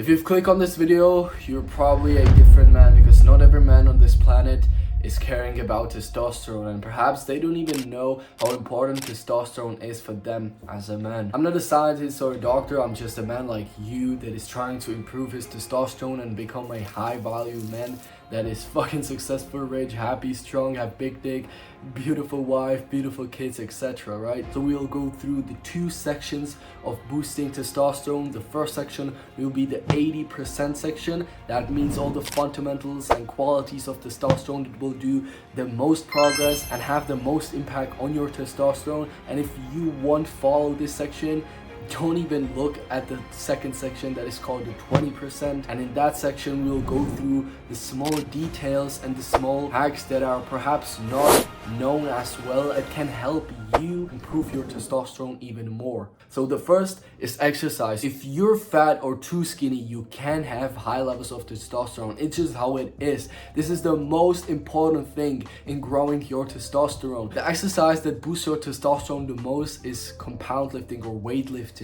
If you've clicked on this video, you're probably a different man, because not every man on this planet is caring about testosterone, and perhaps they don't even know how important testosterone is for them as a man. I'm not a scientist or a doctor, I'm just a man like you that is trying to improve his testosterone and become a high value man that is fucking successful, rich, happy, strong, have big dick, beautiful wife, beautiful kids, etc. right? So we'll go through the two sections of boosting testosterone. The first section will be the 80% section. That means all the fundamentals and qualities of testosterone that will do the most progress and have the most impact on your testosterone. And if you won't follow this section, don't even look at the second section that is called the 20%, and in that section we'll go through the small details and the small hacks that are perhaps not known as well. It can help you improve your testosterone even more. So the first is exercise. If you're fat or too skinny, you can have high levels of testosterone. It's just how it is. This is the most important thing in growing your testosterone. The exercise that boosts your testosterone the most is compound lifting or weightlifting.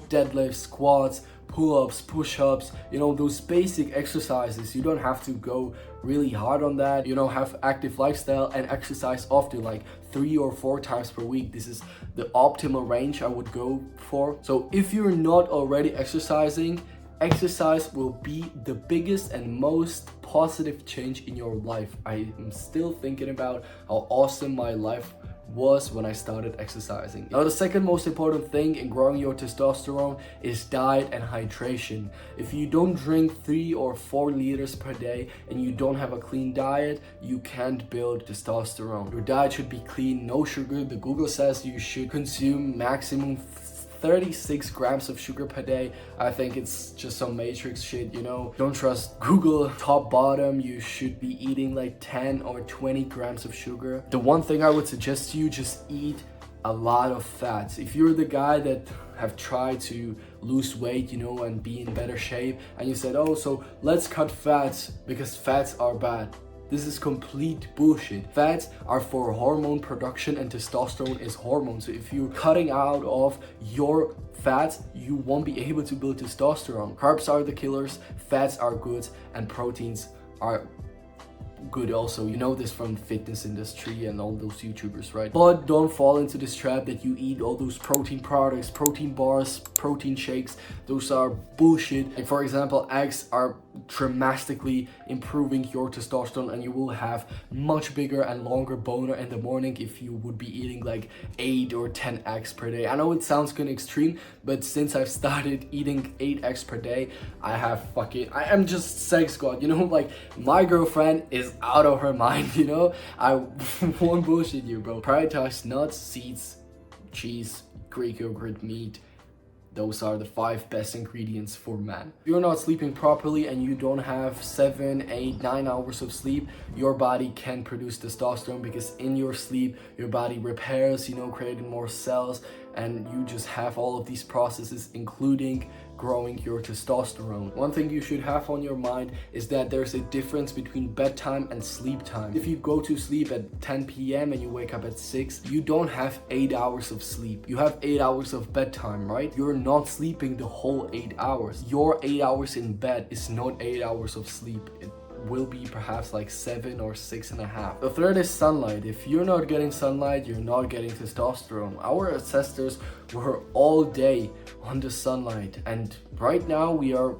Deadlifts, squats, pull-ups, push-ups, those basic exercises. You don't have to go really hard on that. Have active lifestyle and exercise often, like 3 or 4 times per week. This is the optimal range I would go for. So if you're not already exercising, exercise will be the biggest and most positive change in your life. I am still thinking about how awesome my life was when I started exercising. Now, the second most important thing in growing your testosterone is diet and hydration. If you don't drink 3 or 4 liters per day and you don't have a clean diet, you can't build testosterone. Your diet should be clean, no sugar. The Google says you should consume maximum 36 grams of sugar per day. I think it's just some matrix shit, Don't trust Google. Top bottom, you should be eating like 10 or 20 grams of sugar. The one thing I would suggest to you, just eat a lot of fats. If you're the guy that have tried to lose weight, and be in better shape, and you said, oh, so let's cut fats because fats are bad. This is complete bullshit. Fats are for hormone production and testosterone is hormone. So if you're cutting out of your fats, you won't be able to build testosterone. Carbs are the killers, fats are good, and proteins are good also. You know this from the fitness industry and all those YouTubers, right? But don't fall into this trap that you eat all those protein products, protein bars, protein shakes. Those are bullshit. Like, for example, eggs are dramatically improving your testosterone, and you will have much bigger and longer boner in the morning if you would be eating like 8 or 10 eggs per day. I know it sounds kind of extreme, but since I've started eating 8 eggs per day, I am just sex god, like my girlfriend is out of her mind, I won't bullshit you, bro. Prioritize nuts, seeds, cheese, Greek yogurt, meat. Those are the 5 best ingredients for man. If you're not sleeping properly and you don't have 7, 8, 9 hours of sleep, your body can produce testosterone, because in your sleep, your body repairs, creating more cells, and you just have all of these processes, including growing your testosterone. One thing you should have on your mind is that there's a difference between bedtime and sleep time. If you go to sleep at 10 p.m. and you wake up at 6, you don't have 8 hours of sleep. You have 8 hours of bedtime, right? You're not sleeping the whole 8 hours. Your 8 hours in bed is not 8 hours of sleep. It will be perhaps like 7 or 6.5. The third is sunlight. If you're not getting sunlight, you're not getting testosterone. Our ancestors were all day on the sunlight, and right now we are,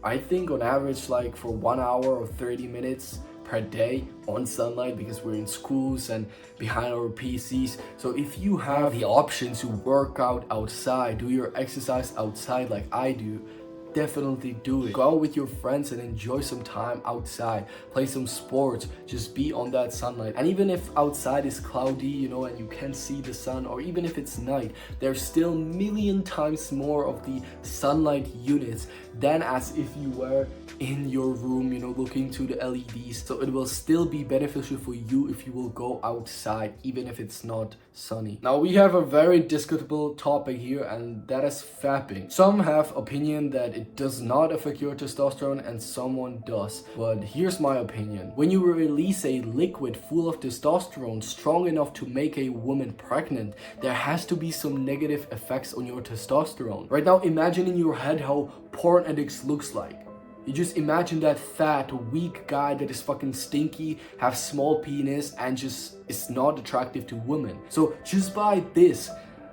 I think, on average like for 1 hour or 30 minutes per day on sunlight, because we're in schools and behind our PCs. So if you have the option to work out outside, do your exercise outside like I do, definitely do it. Go out with your friends and enjoy some time outside. Play some sports. Just be on that sunlight. And even if outside is cloudy, and you can't see the sun, or even if it's night, there's still million times more of the sunlight units than as if you were in your room, looking to the LEDs. So it will still be beneficial for you if you will go outside, even if it's not sunny. Now we have a very discutable topic here, and that is fapping. Some have opinion that it does not affect your testosterone and someone does. But here's my opinion. When you release a liquid full of testosterone strong enough to make a woman pregnant, there has to be some negative effects on your testosterone. Right now, imagine in your head how porn addicts looks like. You just imagine that fat, weak guy that is fucking stinky, have small penis, and just is not attractive to women. So just by this,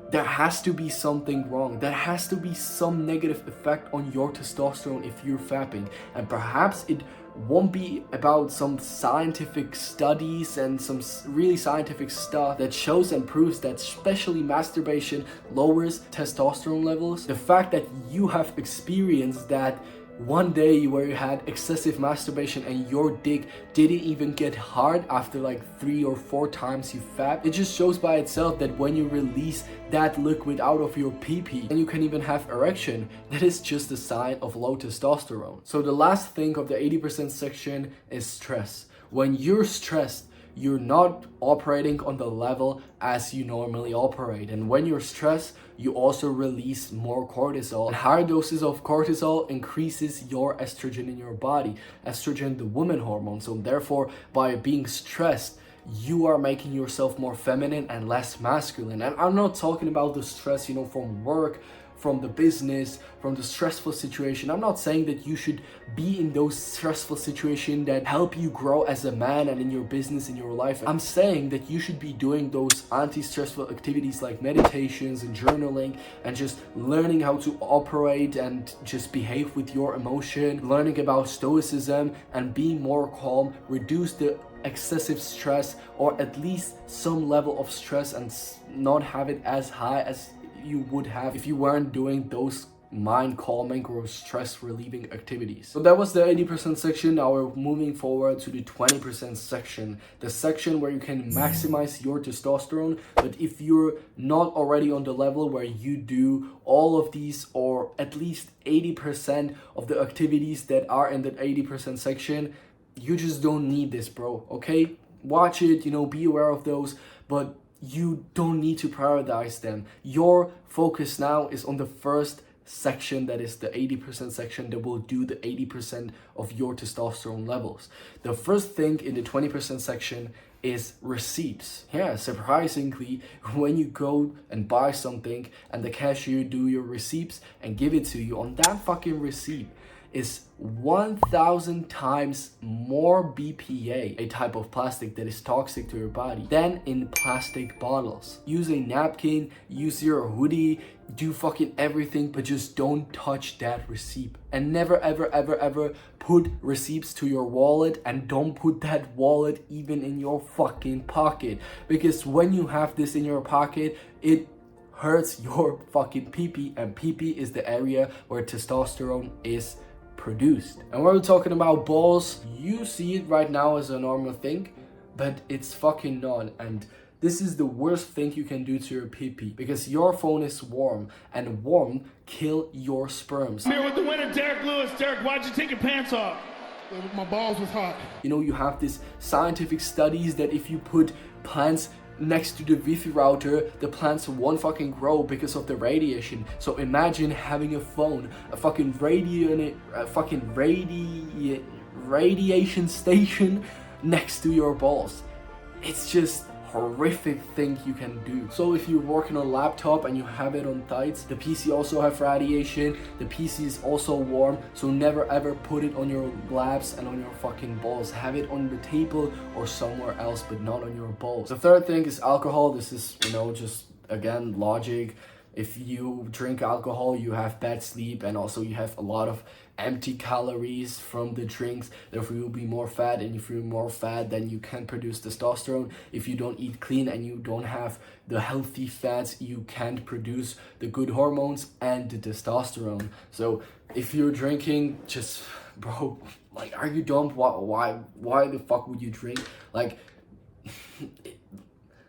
there has to be something wrong. There has to be some negative effect on your testosterone if you're fapping. And perhaps it won't be about some scientific studies and some really scientific stuff that shows and proves that especially masturbation lowers testosterone levels. The fact that you have experienced that one day where you had excessive masturbation and your dick didn't even get hard after like 3 or 4 times you fap, it just shows by itself that when you release that liquid out of your pee-pee and you can even have erection, that is just a sign of low testosterone. So the last thing of the 80% section is stress. When you're stressed, you're not operating on the level as you normally operate. And when you're stressed, you also release more cortisol. And higher doses of cortisol increases your estrogen in your body. Estrogen, the woman hormone. So therefore, by being stressed, you are making yourself more feminine and less masculine. And I'm not talking about the stress, from work, from the business, from the stressful situation. I'm not saying that you should be in those stressful situations that help you grow as a man and in your business, in your life. I'm saying that you should be doing those anti-stressful activities like meditations and journaling and just learning how to operate and just behave with your emotion, learning about stoicism and being more calm, reduce the excessive stress or at least some level of stress and not have it as high as you would have if you weren't doing those mind calming or stress relieving activities. So that was the 80% section. Now we're moving forward to the 20% section, the section where you can maximize your testosterone. But if you're not already on the level where you do all of these or at least 80% of the activities that are in that 80% section, you just don't need this, bro. Okay, watch it, be aware of those, but you don't need to prioritize them. Your focus now is on the first section, that is the 80% section that will do the 80% of your testosterone levels. The first thing in the 20% section is receipts. Yeah, surprisingly, when you go and buy something and the cashier do your receipts and give it to you, on that fucking receipt is 1,000 times more BPA, a type of plastic that is toxic to your body, than in plastic bottles. Use a napkin, use your hoodie, do fucking everything, but just don't touch that receipt. And never ever ever ever put receipts to your wallet, and don't put that wallet even in your fucking pocket, because when you have this in your pocket, it hurts your fucking pee-pee, and pee-pee is the area where testosterone is produced. And when we're talking about balls, you see it right now as a normal thing, but it's fucking not. And this is the worst thing you can do to your pee-pee, because your phone is warm, and warm kill your sperms. I'm here with the winner, Derek Lewis. Derek, why'd you take your pants off? My balls was hot. You have these scientific studies that if you put plants next to the Wi-Fi router, the plants won't fucking grow because of the radiation. So imagine having a phone, a fucking radiation station next to your balls. It's just horrific thing you can do. So if you're working on a laptop and you have it on tights, the PC also have radiation, the PC is also warm, so never ever put it on your labs and on your fucking balls. Have it on the table or somewhere else, but not on your balls. The third thing is alcohol. This is, just again logic. If you drink alcohol, you have bad sleep, and also you have a lot of empty calories from the drinks, therefore you'll be more fat, and if you're more fat, then you can't produce testosterone. If you don't eat clean and you don't have the healthy fats, you can't produce the good hormones and the testosterone. So if you're drinking, just, bro, like, are you dumb? Why the fuck would you drink? Like,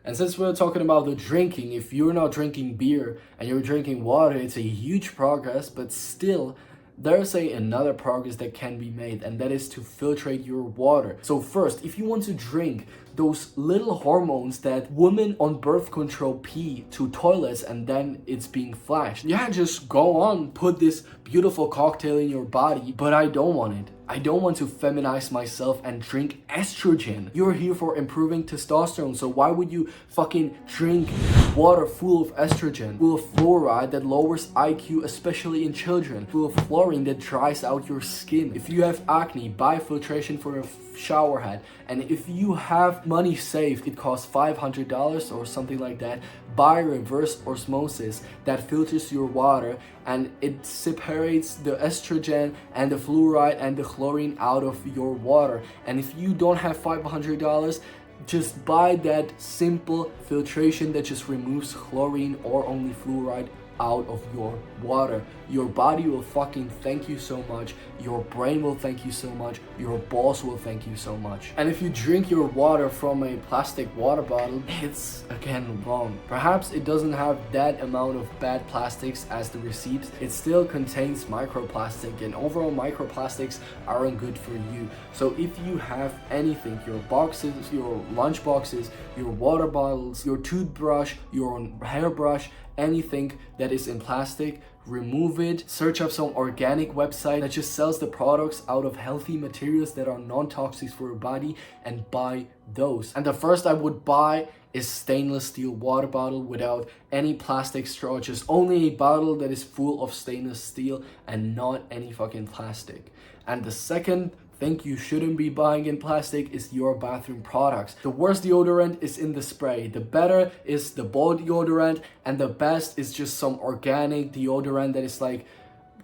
and since we're talking about the drinking, if you're not drinking beer and you're drinking water, it's a huge progress, but still, there's another progress that can be made, and that is to filtrate your water. So first, if you want to drink those little hormones that women on birth control pee to toilets and then it's being flashed, yeah, just go on, put this beautiful cocktail in your body, but I don't want it. I don't want to feminize myself and drink estrogen. You're here for improving testosterone, so why would you fucking drink water full of estrogen, full of fluoride that lowers IQ, especially in children, full of fluorine that dries out your skin? If you have acne, buy filtration for your shower head. And if you have money saved, it costs $500 or something like that, buy reverse osmosis that filters your water and it separates the estrogen and the fluoride and the chlorine out of your water. And if you don't have $500, just buy that simple filtration that just removes chlorine or only fluoride out of your water. Your body will fucking thank you so much. Your brain will thank you so much. Your balls will thank you so much. And if you drink your water from a plastic water bottle, it's again wrong. Perhaps it doesn't have that amount of bad plastics as the receipts. It still contains microplastic, and overall microplastics aren't good for you. So if you have anything, your boxes, your lunch boxes, your water bottles, your toothbrush, your hairbrush, anything that is in plastic, remove it. Search up some organic website that just sells the products out of healthy materials that are non-toxic for your body and buy those. And the first I would buy is stainless steel water bottle without any plastic straw, just only a bottle that is full of stainless steel and not any fucking plastic. And the second thing you shouldn't be buying in plastic is your bathroom products. The worst deodorant is in the spray, the better is the ball deodorant, and the best is just some organic deodorant that is like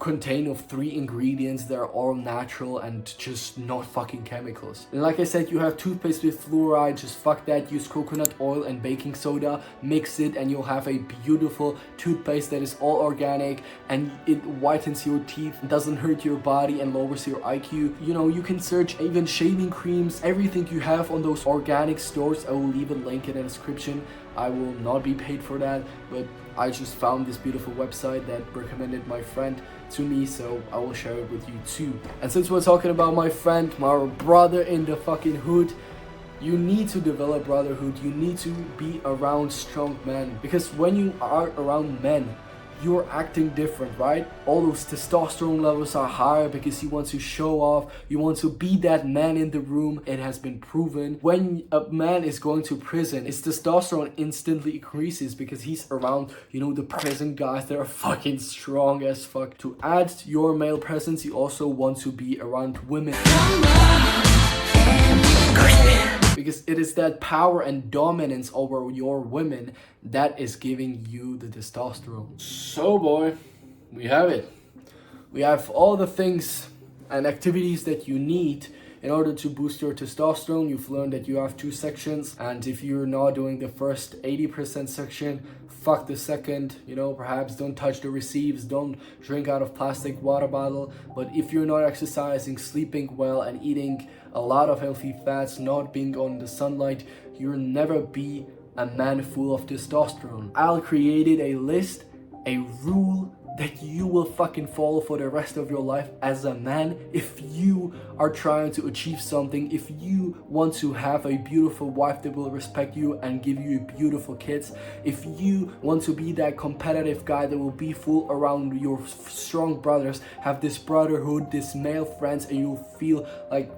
contain of 3 ingredients that are all natural and just not fucking chemicals. And like I said, you have toothpaste with fluoride, just fuck that. Use coconut oil and baking soda, mix it, and you'll have a beautiful toothpaste that is all organic and it whitens your teeth, doesn't hurt your body, and lowers your IQ. You know, you can search even shaving creams, everything you have on those organic stores. I will leave a link in the description. I will not be paid for that, but I just found this beautiful website that recommended my friend to me, so I will share it with you too. And since we're talking about my friend, my brother in the fucking hood, you need to develop brotherhood. You need to be around strong men, because when you are around men, you're acting different, right? All those testosterone levels are higher because you want to show off, you want to be that man in the room. It has been proven when a man is going to prison, his testosterone instantly increases because he's around, you know, the prison guys that are fucking strong as fuck. To add to your male presence, you also want to be around women, because it is that power and dominance over your women that is giving you the testosterone. So boy, we have it. We have all the things and activities that you need in order to boost your testosterone. You've learned that you have 2 sections, and if you're not doing the first 80% section, fuck the second. You know, perhaps don't touch the receives, don't drink out of plastic water bottle. But if you're not exercising, sleeping well, and eating a lot of healthy fats, not being on the sunlight, you'll never be a man full of testosterone. I'll created a list, a rule that you will fucking follow for the rest of your life as a man. If you are trying to achieve something, if you want to have a beautiful wife that will respect you and give you beautiful kids, if you want to be that competitive guy that will be full around your strong brothers, have this brotherhood, this male friends, and you'll feel like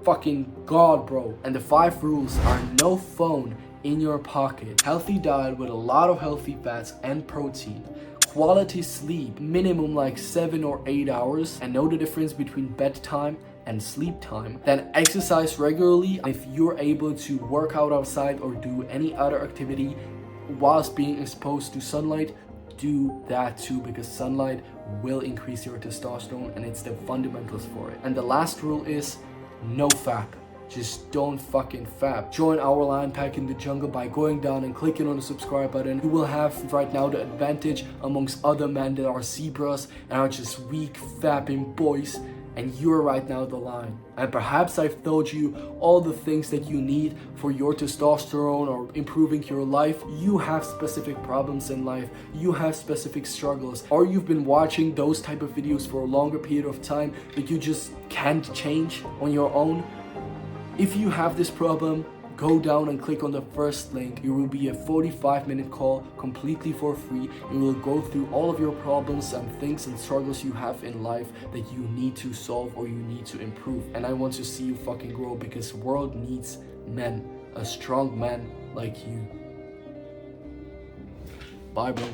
fucking God, bro. And the 5 rules are: no phone in your pocket, healthy diet with a lot of healthy fats and protein, quality sleep, minimum like 7 or 8 hours, and know the difference between bedtime and sleep time. Then exercise regularly. If you're able to work out outside or do any other activity whilst being exposed to sunlight, do that too, because sunlight will increase your testosterone and it's the fundamentals for it. And the last rule is no fap. Just don't fucking fap. Join our lion pack in the jungle by going down and clicking on the subscribe button. You will have right now the advantage amongst other men that are zebras and are just weak fapping boys, and you're right now the line. And perhaps I've told you all the things that you need for your testosterone or improving your life. You have specific problems in life, you have specific struggles, or you've been watching those type of videos for a longer period of time that you just can't change on your own. If you have this problem, go down and click on the first link. It will be a 45-minute call completely for free. We will go through all of your problems and things and struggles you have in life that you need to solve or you need to improve. And I want to see you fucking grow, because the world needs men, a strong man like you. Bye, bro.